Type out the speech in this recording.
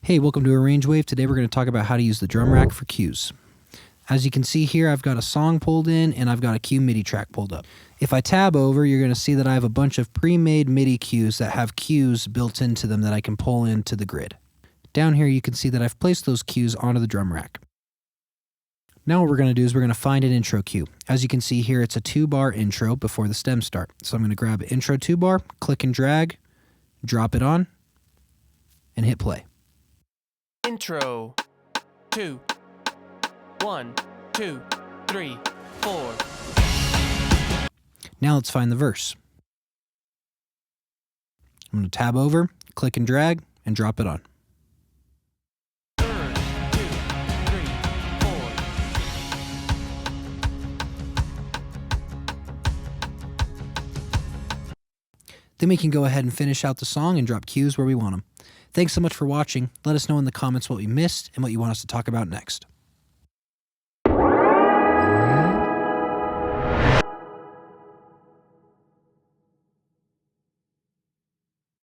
Hey, welcome to ArrangeWave. Today we're going to talk about how to use the drum rack for cues. As you can see here, I've got a song pulled in and I've got a cue MIDI track pulled up. If I tab over, you're going to see that I have a bunch of pre-made MIDI cues that have cues built into them that I can pull into the grid. Down here you can see that I've placed those cues onto the drum rack. Now what we're going to do is we're going to find an intro cue. As you can see here, it's a 2-bar intro before the stems start. So I'm going to grab intro 2-bar, click and drag, drop it on, and hit play. Intro 2 1 2 3 4. Now let's find the verse. I'm going to tab over, click and drag, and drop it on. 1 2 3 4. Then we can go ahead and finish out the song and drop cues where we want them. Thanks so much for watching. Let us know in the comments what we missed and what you want us to talk about next.